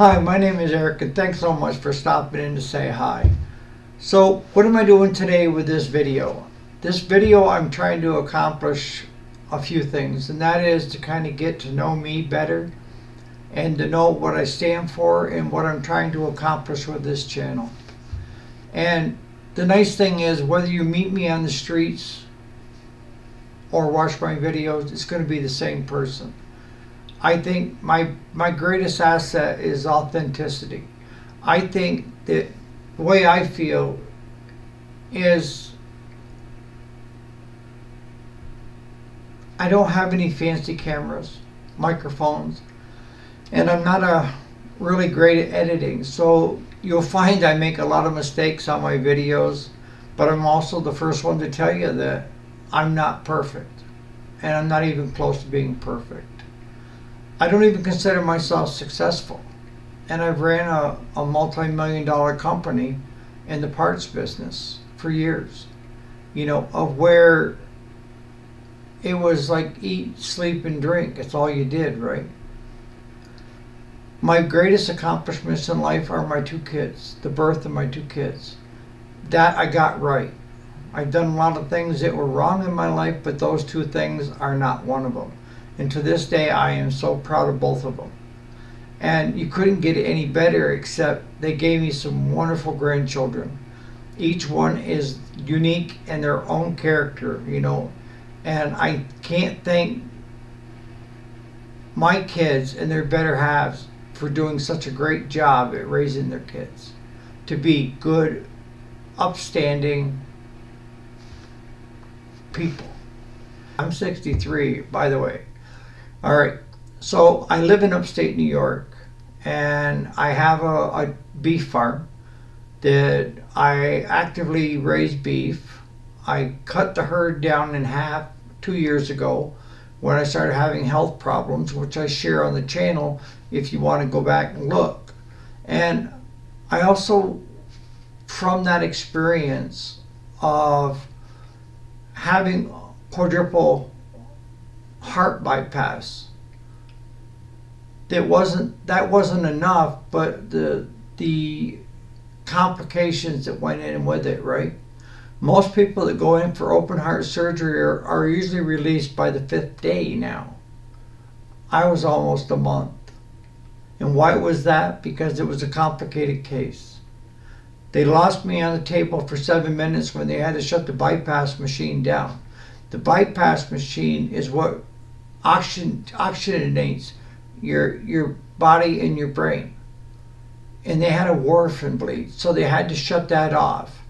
Hi, my name is Eric, and thanks so much for stopping in to say hi. So, what am I doing today with this video? This video, I'm trying to accomplish a few things, and that is to kind of get to know me better and to know what I stand for and what I'm trying to accomplish with this channel. And the nice thing is, whether you meet me on the streets or watch my videos, it's going to be the same person. I think my greatest asset is authenticity. I think that the way I feel is I don't have any fancy cameras, microphones, and I'm not really great at editing. So you'll find I make a lot of mistakes on my videos, but I'm also the first one to tell you that I'm not perfect, and I'm not even close to being perfect. I don't even consider myself successful. And I've ran a multi-million-dollar company in the parts business for years. Of where it was like eat, sleep, and drink. It's all you did, right? My greatest accomplishments in life are my two kids, the birth of my two kids. That I got right. I've done a lot of things that were wrong in my life, but those two things are not one of them. And to this day, I am so proud of both of them. And you couldn't get it any better, except they gave me some wonderful grandchildren. Each one is unique in their own character, And I can't thank my kids and their better halves for doing such a great job at raising their kids to be good, upstanding people. I'm 63, by the way. All right, so I live in upstate New York, and I have a beef farm that I actively raise beef. I cut the herd down in half 2 years ago when I started having health problems, which I share on the channel if you want to go back and look. And I also, from that experience of having quadruple heart bypass, that wasn't enough, but the complications that went in with it, right? Most people that go in for open heart surgery are usually released by the 5th day now. I was almost a month. And why was that? Because it was a complicated case. They lost me on the table for 7 minutes when they had to shut the bypass machine down. The bypass machine is what oxygenates your body and your brain. And they had a warfarin bleed, so they had to shut that off.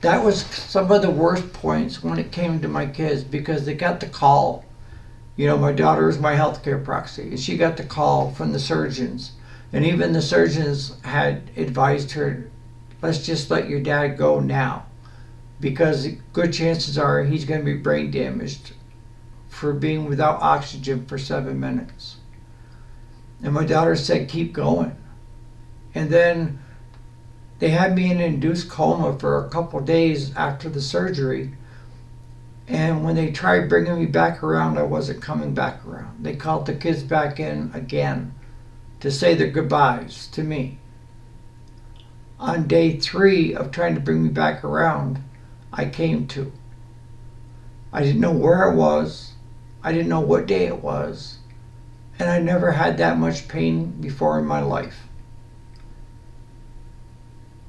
That was some of the worst points when it came to my kids, because they got the call. My daughter is my healthcare proxy, and she got the call from the surgeons. And even the surgeons had advised her, let's just let your dad go now, because good chances are he's going to be brain damaged for being without oxygen for 7 minutes. And my daughter said, keep going. And then they had me in an induced coma for a couple of days after the surgery. And when they tried bringing me back around, I wasn't coming back around. They called the kids back in again to say their goodbyes to me. On day 3 of trying to bring me back around, I came to. I didn't know where it was. I didn't know what day it was. And I never had that much pain before in my life.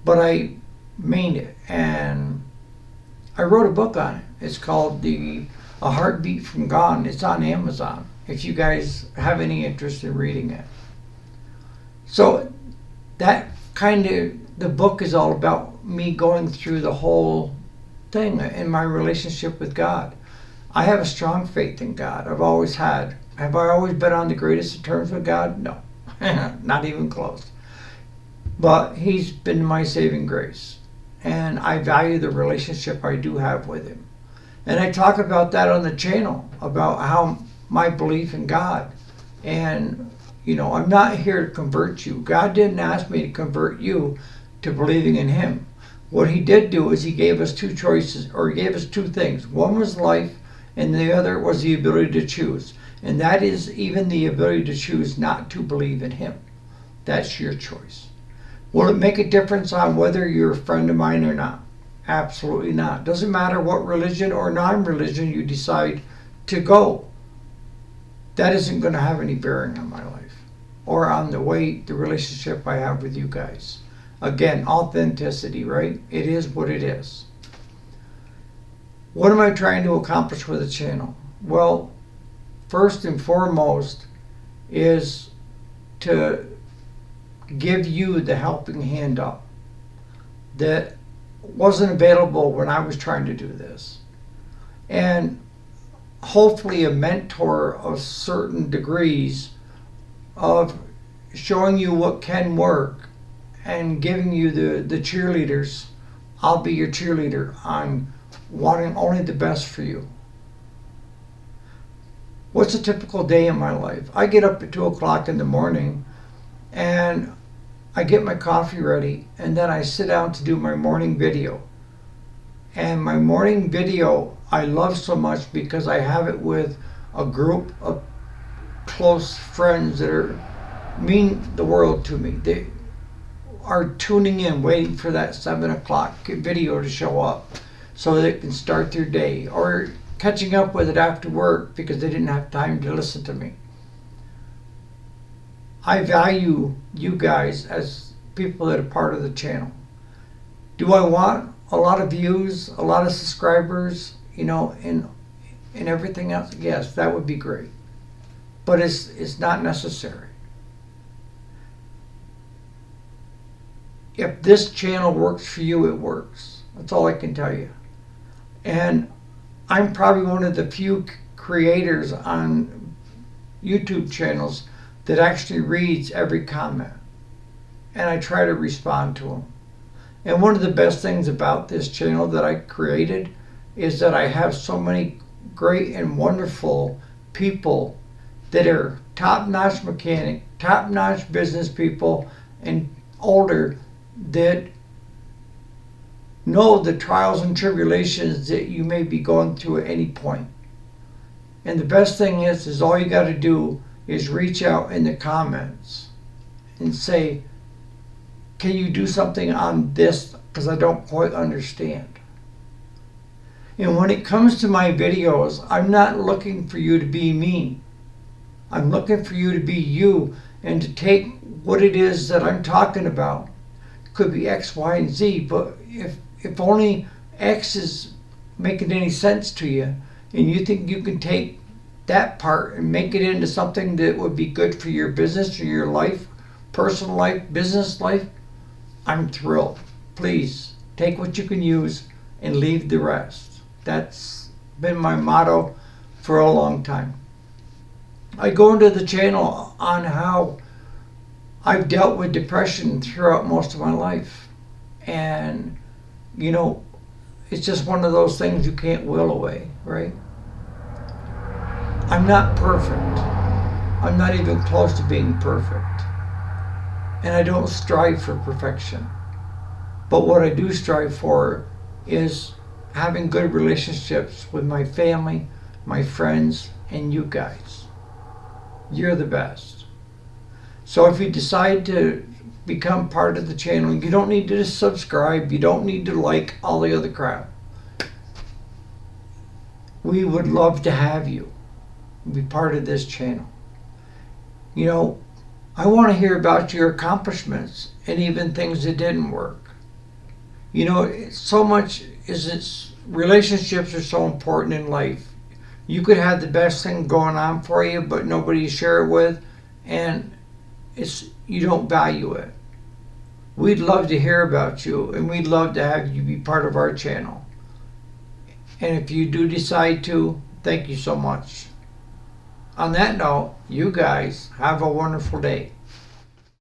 But I made it, and I wrote a book on it. It's called A Heartbeat from Gone. It's on Amazon, if you guys have any interest in reading it. So that the book is all about me going through the whole thing in my relationship with God. I have a strong faith in God. I've always had. Have I always been on the greatest of terms with God? No, not even close. But He's been my saving grace, and I value the relationship I do have with Him. And I talk about that on the channel, about how my belief in God. And, I'm not here to convert you. God didn't ask me to convert you to believing in Him. What He did do is He gave us two choices, or He gave us two things. One was life, and the other was the ability to choose. And that is even the ability to choose not to believe in Him. That's your choice. Will it make a difference on whether you're a friend of mine or not? Absolutely not. Doesn't matter what religion or non-religion you decide to go. That isn't going to have any bearing on my life or on the relationship I have with you guys. Again, authenticity, right? It is what it is. What am I trying to accomplish with the channel? Well, first and foremost is to give you the helping hand up that wasn't available when I was trying to do this. And hopefully a mentor of certain degrees of showing you what can work and giving you the cheerleaders. I'll be your cheerleader on wanting only the best for you. What's a typical day in my life? I get up at 2 o'clock in the morning and I get my coffee ready, and then I sit down to do my morning video. And my morning video I love so much because I have it with a group of close friends that mean the world to me. They are tuning in, waiting for that 7 o'clock video to show up so they can start their day, or catching up with it after work because they didn't have time to listen to me. I value you guys as people that are part of the channel. Do I want a lot of views, a lot of subscribers, and everything else? Yes, that would be great. But it's not necessary. If this channel works for you, it works. That's all I can tell you. And I'm probably one of the few creators on YouTube channels that actually reads every comment. And I try to respond to them. And one of the best things about this channel that I created is that I have so many great and wonderful people that are top-notch mechanic, top-notch business people, and older, that know the trials and tribulations that you may be going through at any point. And the best thing is all you got to do is reach out in the comments and say, can you do something on this, because I don't quite understand. And when it comes to my videos, I'm not looking for you to be me. I'm looking for you to be you and to take what it is that I'm talking about. It could be X, Y, and Z, but if only X is making any sense to you and you think you can take that part and make it into something that would be good for your business or your life, personal life, business life, I'm thrilled. Please take what you can use and leave the rest. That's been my motto for a long time. I go into the channel on how I've dealt with depression throughout most of my life. And, it's just one of those things you can't will away, right? I'm not perfect. I'm not even close to being perfect. And I don't strive for perfection. But what I do strive for is having good relationships with my family, my friends, and you guys. You're the best. So if you decide to become part of the channel, you don't need to subscribe, you don't need to like all the other crap. We would love to have you be part of this channel. I want to hear about your accomplishments and even things that didn't work. So much relationships are so important in life. You could have the best thing going on for you, but nobody to share it with, and you don't value it. We'd love to hear about you, and we'd love to have you be part of our channel. And if you do decide to, thank you so much. On that note, you guys have a wonderful day.